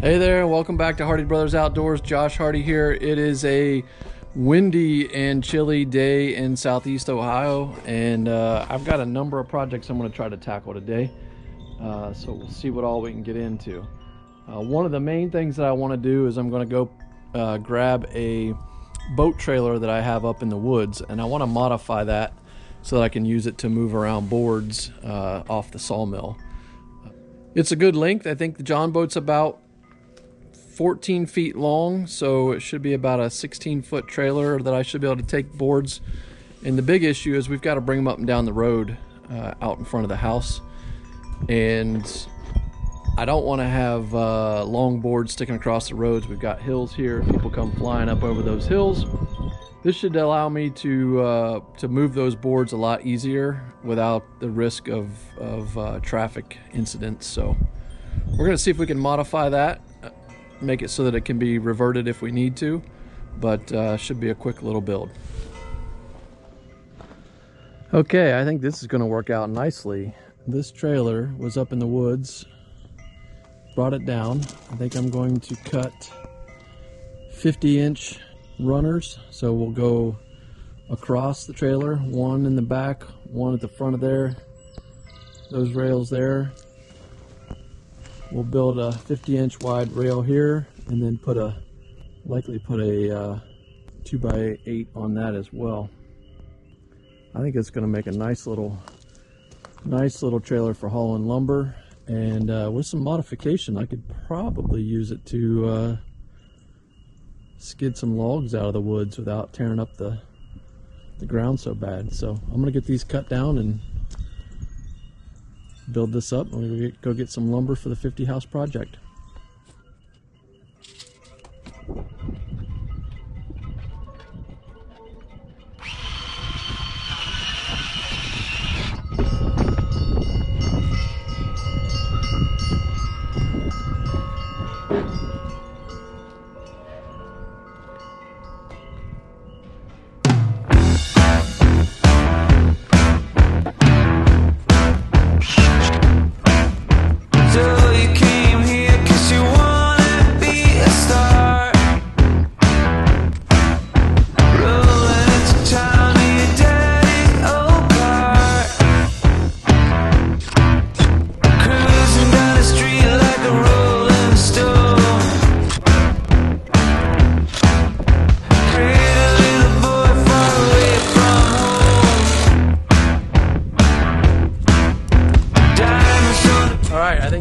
Hey there, welcome back to Hardy Brothers Outdoors. Josh Hardy here. It is a windy and chilly day in Southeast Ohio, and I've got a number of projects I'm going to try to tackle today. So we'll see what all we can get into. One of the main things that I want to do is I'm going to go grab a boat trailer that I have up in the woods, and I want to modify that so that I can use it to move around boards off the sawmill. It's a good length. I think the John boat's about 14 feet long, so it should be about a 16-foot trailer that I should be able to take boards. And the big issue is we've got to bring them up and down the road out in front of the house, and I don't want to have long boards sticking across the roads. We've got hills here. People come flying up over those hills. This should allow me to move those boards a lot easier without the risk of traffic incidents. So we're going to see if we can modify that, make it so that it can be reverted if we need to, but should be a quick little build. Okay, I think this is going to work out nicely. This trailer was up in the woods, brought it down. I think I'm going to cut 50-inch runners, so we'll go across the trailer, one in the back, one at the front of there, those rails there. We'll build a 50-inch wide rail here, and then likely put a 2x8 on that as well. I think it's going to make a nice little trailer for hauling lumber, and with some modification, I could probably use it to skid some logs out of the woods without tearing up the ground so bad. So I'm going to get these cut down and build this up, and we're going to go get some lumber for the 50 house project.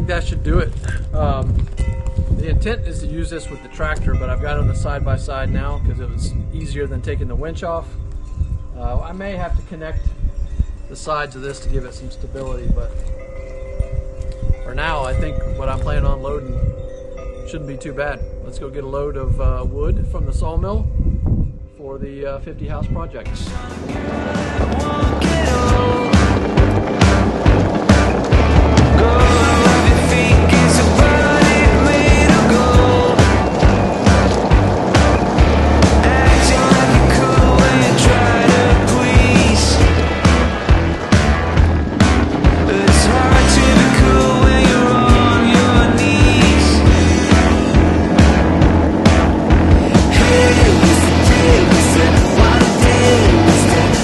That should do it. The intent is to use this with the tractor, but I've got it on the side-by-side now because it was easier than taking the winch off. I may have to connect the sides of this to give it some stability, but for now I think what I'm planning on loading shouldn't be too bad. Let's go get a load of wood from the sawmill for the 50 house project.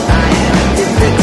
I am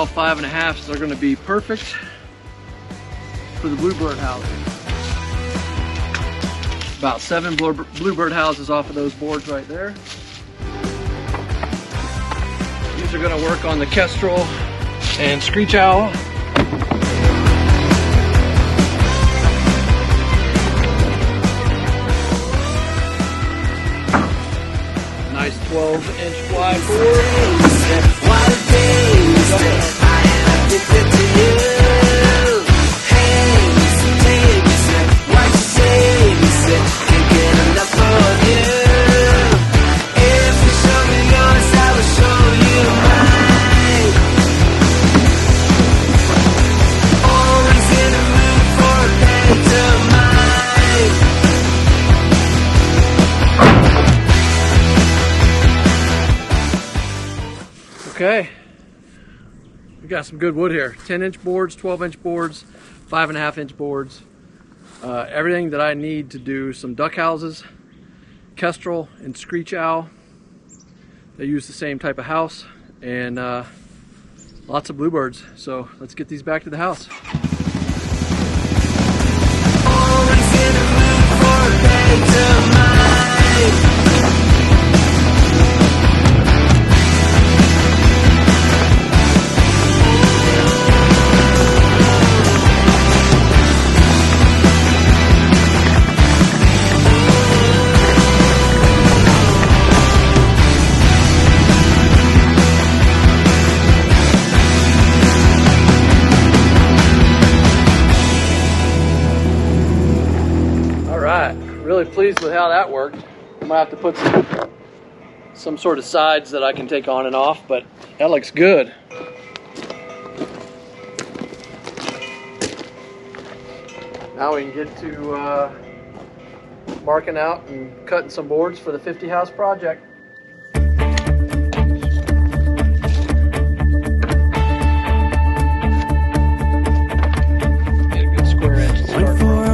all 5.5s. They're going to be perfect for the bluebird houses. About 7 bluebird houses off of those boards right there. These are going to work on the kestrel and screech owl. Nice 12-inch ply board. Okay, we got some good wood here. 10-inch boards, 12-inch boards, 5.5-inch boards. Everything that I need to do some duck houses, kestrel and screech owl. They use the same type of house, and lots of bluebirds. So let's get these back to the house. Really pleased with how that worked. I might have to put some sort of sides that I can take on and off, but that looks good. Now we can get to marking out and cutting some boards for the 50 house project. Get a good square edge to start from.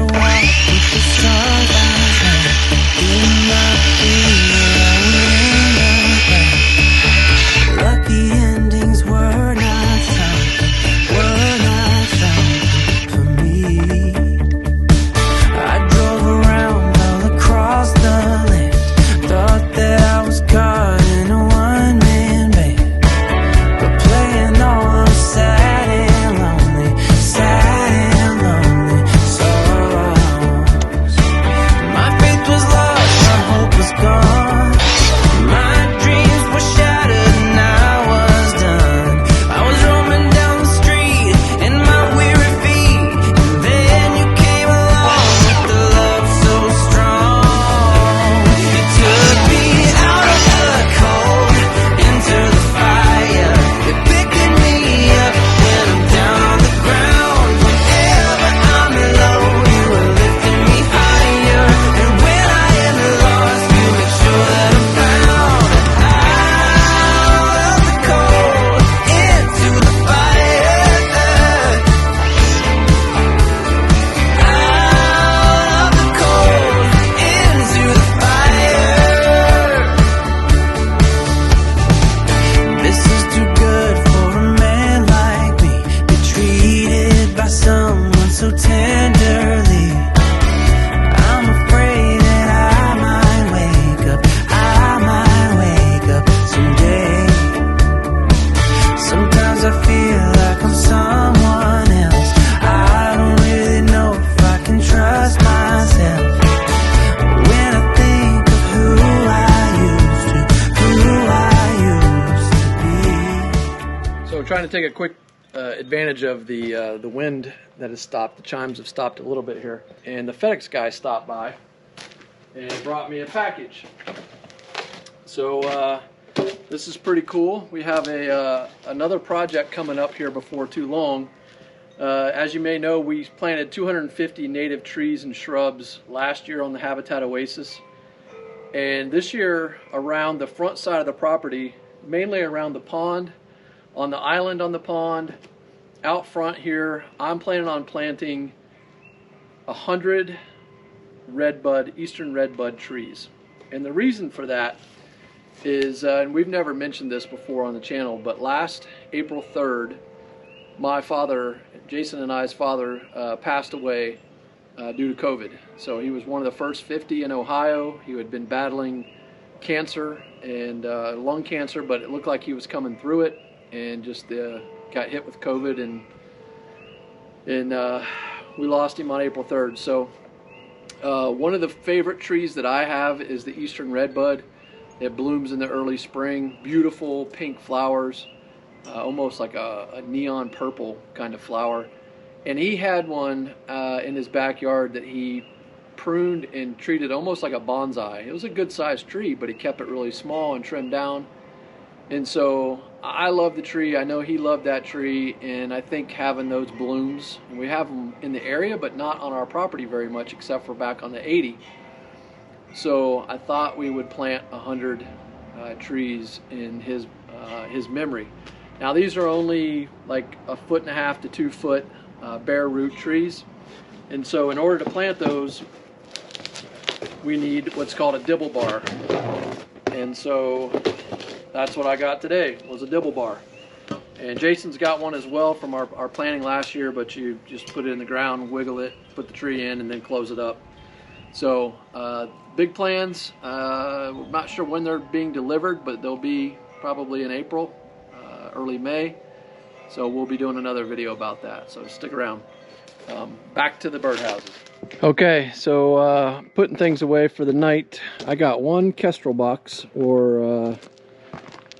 Trying to take a quick advantage of the wind that has stopped. The chimes have stopped a little bit here, and the FedEx guy stopped by and brought me a package. So this is pretty cool. We have another project coming up here before too long. As you may know, we planted 250 native trees and shrubs last year on the Habitat Oasis, and this year around the front side of the property, mainly around the pond, on the island on the pond, out front here, I'm planning on planting 100 redbud, eastern redbud trees. And the reason for that is, and we've never mentioned this before on the channel, but last April 3rd, my father, Jason and I's father, passed away due to COVID. So he was one of the first 50 in Ohio. He had been battling cancer and lung cancer, but it looked like he was coming through it, and just got hit with COVID, and we lost him on April 3rd. So one of the favorite trees that I have is the eastern redbud. It blooms in the early spring, beautiful pink flowers, almost like a neon purple kind of flower. And he had one in his backyard that he pruned and treated almost like a bonsai. It was a good sized tree, but he kept it really small and trimmed down. And so I love the tree. I know he loved that tree, and I think having those blooms, and we have them in the area, but not on our property very much, except for back on the 80. So I thought we would plant 100 trees in his memory. Now these are only like 1.5 to 2 foot bare root trees, and so in order to plant those, we need what's called a Dibble bar. And so that's what I got today, was a Dibble bar. And Jason's got one as well from our planting last year, but you just put it in the ground, wiggle it, put the tree in, and then close it up. So big plans. We're not sure when they're being delivered, but they'll be probably in April, early May. So we'll be doing another video about that, so stick around. Back to the birdhouses. Okay, so putting things away for the night. I got one kestrel box, or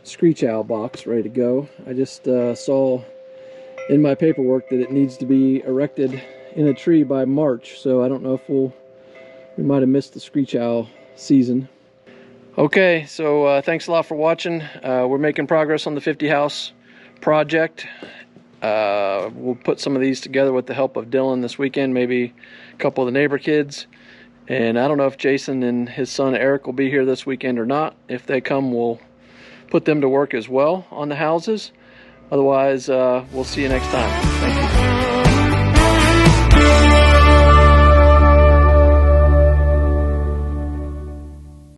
screech owl box, ready to go. I just saw in my paperwork that it needs to be erected in a tree by March, so I don't know if we might have missed the screech owl season. Okay, so thanks a lot for watching. We're making progress on the 50 house project. We'll put some of these together with the help of Dylan this weekend, maybe a couple of the neighbor kids. And I don't know if Jason and his son Eric will be here this weekend or not. If they come, we'll put them to work as well on the houses. Otherwise, we'll see you next time. Thank you.